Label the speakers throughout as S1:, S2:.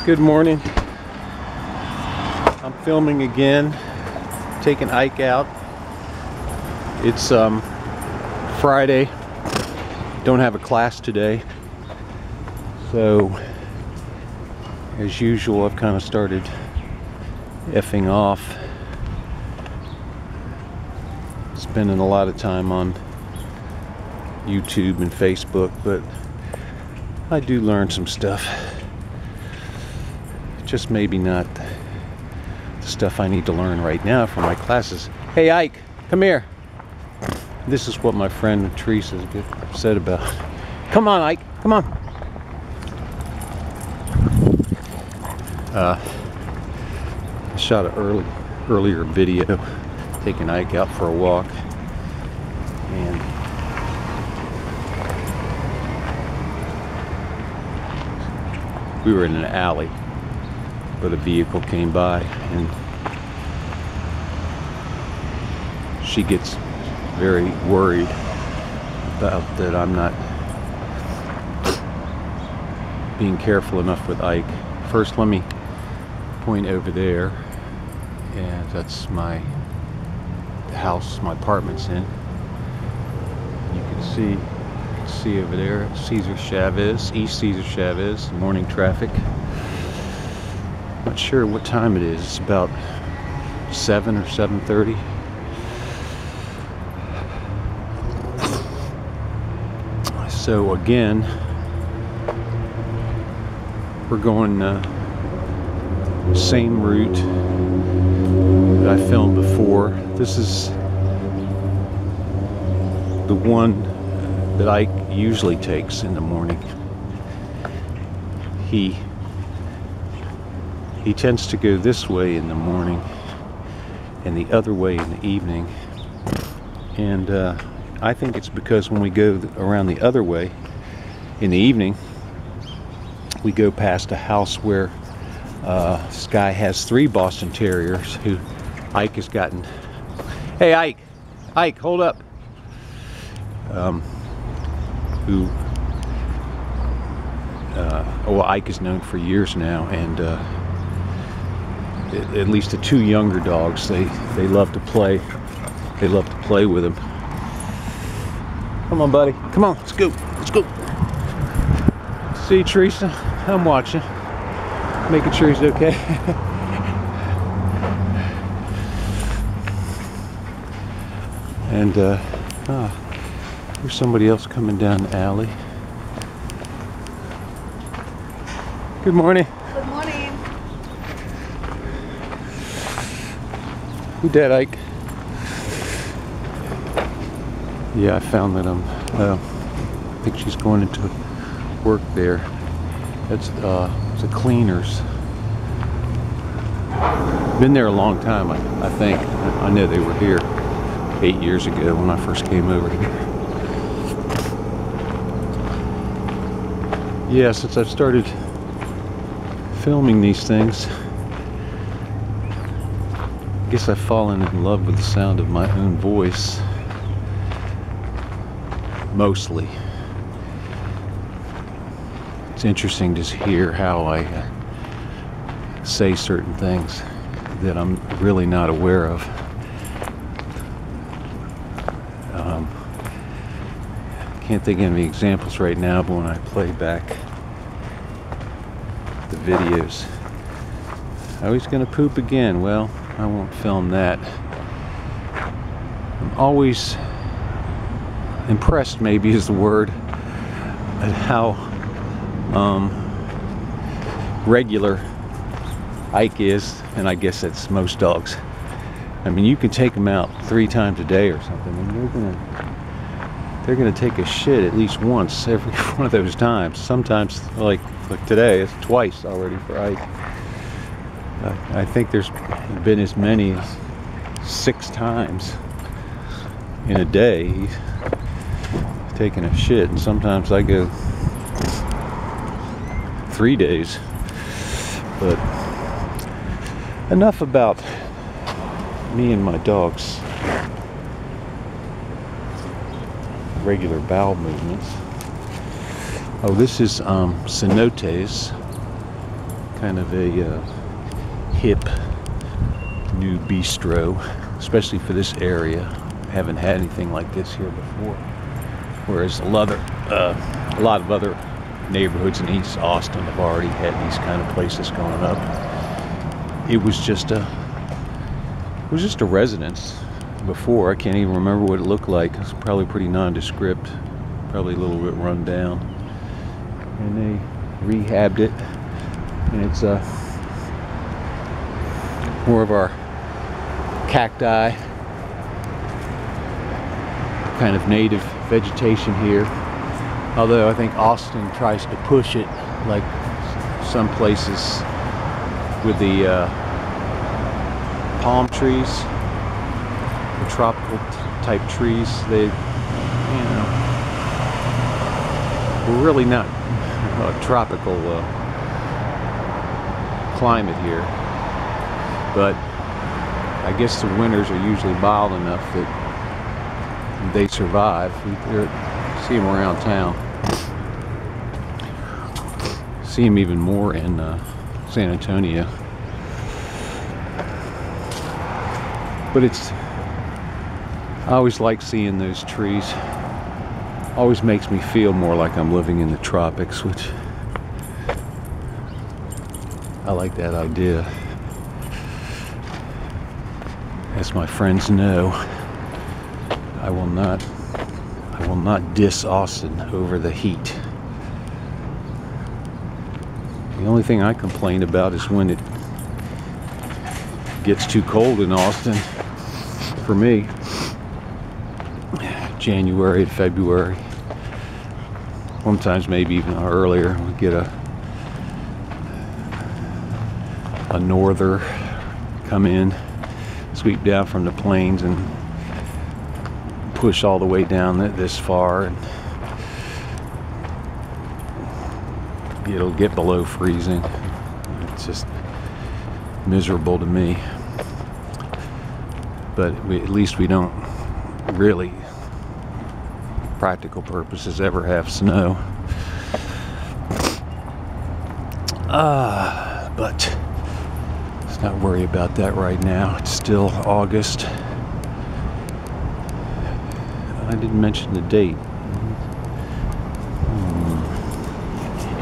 S1: Good morning. I'm filming again, taking Ike out. It's Friday. Don't have a class today, so as usual I've kind of started effing off, spending a lot of time on YouTube and Facebook, but I do learn some stuff. Just maybe not the stuff I need to learn right now for my classes. Hey Ike, come here. This is what my friend Teresa said about. Come on Ike, come on. I shot an earlier video taking Ike out for a walk, and we were in an alley, but a vehicle came by and she gets very worried about that I'm not being careful enough with Ike. First, let me point over there, and that's the house my apartment's in. You can see over there Cesar Chavez, East Cesar Chavez, morning traffic. Not sure what time it is. It's about 7 or 7:30. So again, we're going same route that I filmed before. This is the one that Ike usually takes in the morning. He tends to go this way in the morning and the other way in the evening, and I think it's because when we go around the other way in the evening, we go past a house where this guy has 3 Boston Terriers who Ike has gotten. Hey Ike, hold up. Well, Ike is known for years now, and at least the 2 younger dogs, they love to play. They love to play with him. Come on, buddy. Come on, let's go. Let's go. See, Teresa, I'm watching, making sure he's okay. And there's somebody else coming down the alley. Good morning.
S2: Good morning.
S1: Who dat, Ike? Yeah, I found that I think she's going into work there. That's it's a cleaner's. Been there a long time, I think. I know they were here 8 years ago when I first came over here. Yeah, since I've started filming these things, I guess I've fallen in love with the sound of my own voice. Mostly. It's interesting to hear how I say certain things that I'm really not aware of. Can't think of any examples right now, but when I play back the videos, oh, he's gonna poop again. Well, I won't film that. I'm always impressed, maybe is the word, at how regular Ike is, and I guess that's most dogs. I mean, you can take them out 3 times a day or something, and they're gonna take a shit at least once every one of those times. Sometimes, like today, it's twice already for Ike. I think there's been as many as 6 times in a day he's taking a shit, and sometimes I go 3 days. But enough about me and my dogs' regular bowel movements. Oh, this is cenotes. kind of a hip new bistro, especially for this area. Haven't had anything like this here before. Whereas a lot of other neighborhoods in East Austin have already had these kind of places going up. It was just a residence before. I can't even remember what it looked like. It's probably pretty nondescript, probably a little bit run down. And they rehabbed it, and it's more of our cacti kind of native vegetation here. Although I think Austin tries to push it, like some places with the palm trees, the tropical type trees. They, you know, we're really not a tropical climate here, but I guess the winters are usually mild enough that they survive. We see them around town. See them even more in San Antonio. But I always like seeing those trees. Always makes me feel more like I'm living in the tropics, which I like that idea. As my friends know, I will not diss Austin over the heat. The only thing I complain about is when it gets too cold in Austin. For me, January and February, sometimes maybe even earlier, we get a norther come in, sweep down from the plains and push all the way down this far, and it'll get below freezing. It's just miserable to me. But at least we don't really, practical purposes, ever have snow. But let's not worry about that right now. It's still August. I didn't mention the date.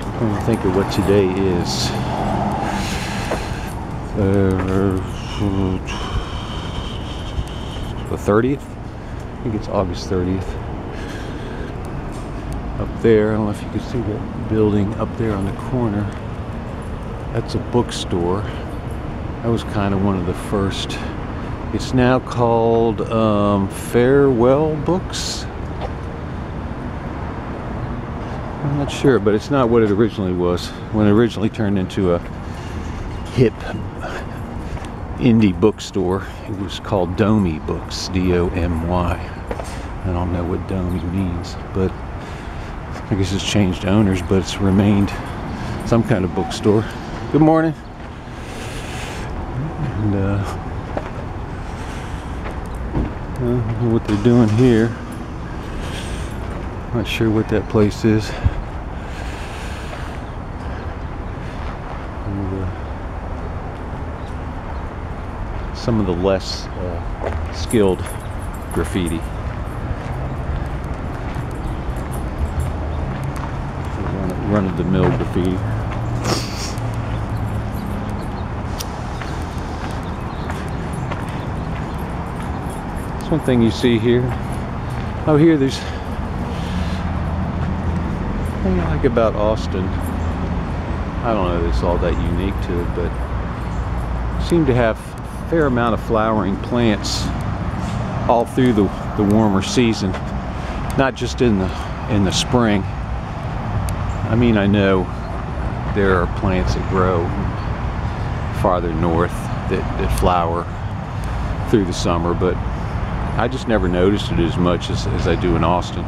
S1: I'm trying to think of what today is. The 30th? I think it's August 30th. Up there, I don't know if you can see that building up there on the corner. That's a bookstore. That was kind of one of the first. It's now called Farewell Books. I'm not sure, but it's not what it originally was. When it originally turned into a hip indie bookstore, it was called Domy Books, D-O-M-Y. I don't know what Domy means, but I guess it's changed owners, but it's remained some kind of bookstore. Good morning. And I don't know what they're doing here. Not sure what that place is. And, some of the less skilled graffiti. Run-of-the-mill graffiti. That's one thing you see here. Oh, here there's thing I like about Austin. I don't know if it's all that unique to it, but seem to have a fair amount of flowering plants all through the warmer season, not just in the spring. I mean, I know there are plants that grow farther north that flower through the summer, but I just never noticed it as much as I do in Austin.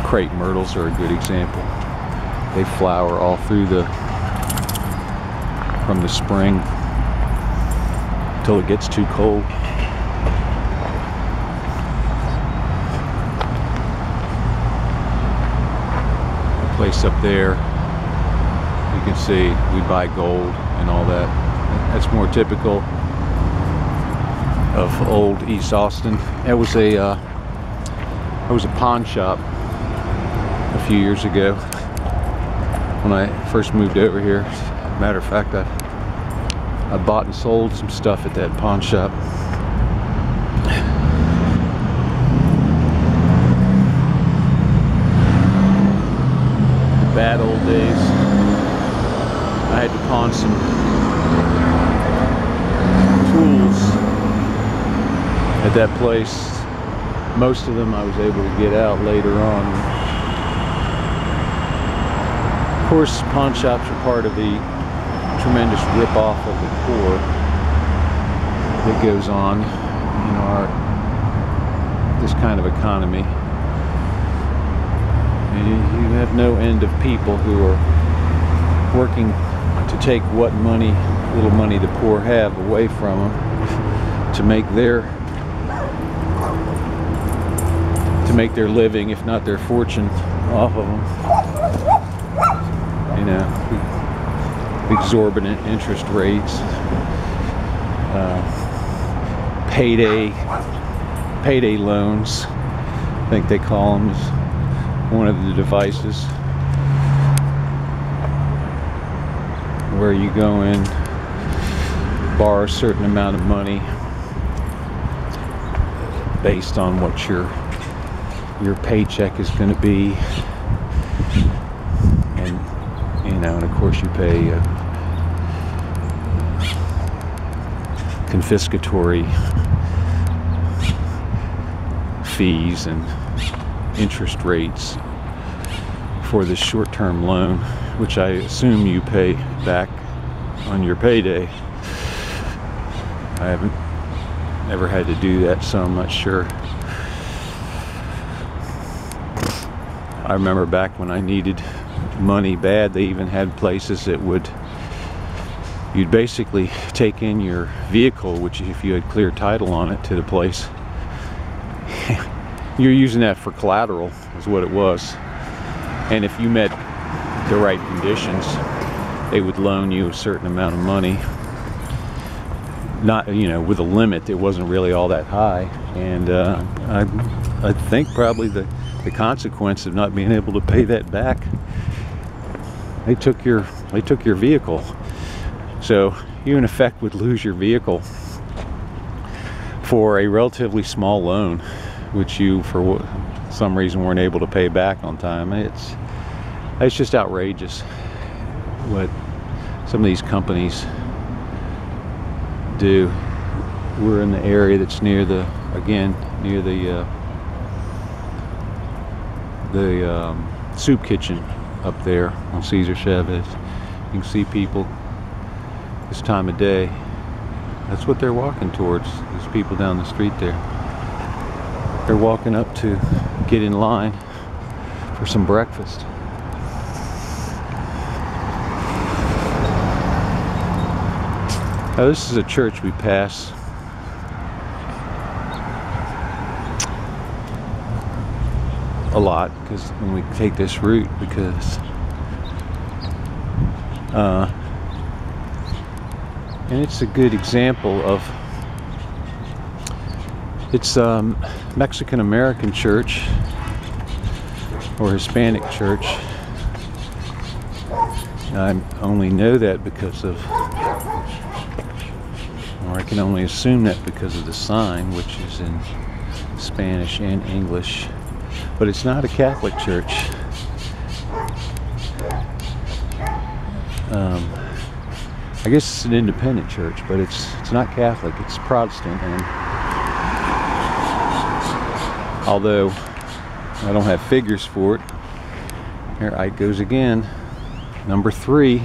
S1: Crepe myrtles are a good example. They flower all through from the spring till it gets too cold. The place up there can see, we buy gold and all that. That's more typical of old East Austin. It was a pawn shop a few years ago when I first moved over here. Matter of fact, I bought and sold some stuff at that pawn shop. The bad old days. I had to pawn some tools at that place. Most of them I was able to get out later on. Of course, pawn shops are part of the tremendous rip-off of the poor that goes on in this kind of economy. And you have no end of people who are working to take what little money the poor have away from them to make their living, if not their fortune, off of them. You know, exorbitant interest rates, payday loans, I think they call them, is one of the devices where you go in, borrow a certain amount of money based on what your paycheck is going to be, and and of course you pay confiscatory fees and interest rates for this short-term loan, which I assume you pay back on your payday. I haven't ever had to do that, so I'm not sure. I remember back when I needed money bad, they even had places that you'd basically take in your vehicle, which if you had clear title on it to the place, you're using that for collateral, is what it was. And if you met the right conditions, they would loan you a certain amount of money. Not, with a limit. It wasn't really all that high. And I think probably the consequence of not being able to pay that back, they took your vehicle. So you in effect would lose your vehicle for a relatively small loan, which you for some reason weren't able to pay back on time. It's just outrageous what some of these companies do. We're in the area that's near the soup kitchen up there on Cesar Chavez. You can see people this time of day. That's what they're walking towards. There's people down the street there. They're walking up to get in line for some breakfast. Now, this is a church we pass a lot because when we take this route, because and it's a good example of, it's Mexican American church or Hispanic church. I only know that because of, or I can only assume that because of the sign, which is in Spanish and English. But it's not a Catholic church. I guess it's an independent church, but it's not Catholic. It's Protestant, and although I don't have figures for it, here it goes again. Number 3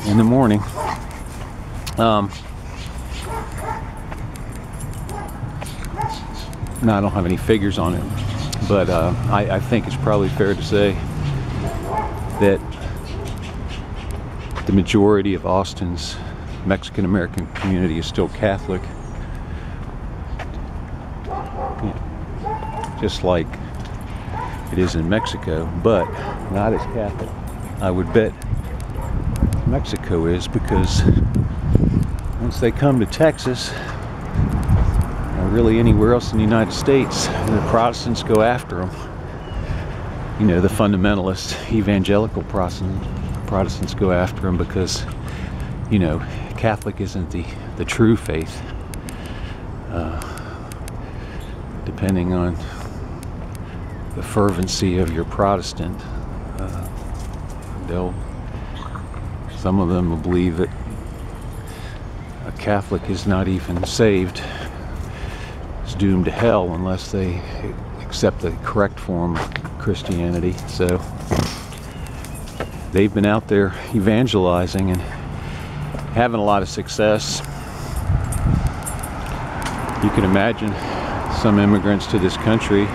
S1: in the morning. No, I don't have any figures on it, but I think it's probably fair to say that the majority of Austin's Mexican American community is still Catholic, just like it is in Mexico, but not as Catholic. I would bet Mexico is, because once they come to Texas, or really anywhere else in the United States, the Protestants go after them. You know, the fundamentalist evangelical Protestants go after them because, you know, Catholic isn't the true faith. Depending on the fervency of your Protestant, some of them will believe that a Catholic is not even saved, is doomed to hell unless they accept the correct form of Christianity. So they've been out there evangelizing and having a lot of success. You can imagine some immigrants to this country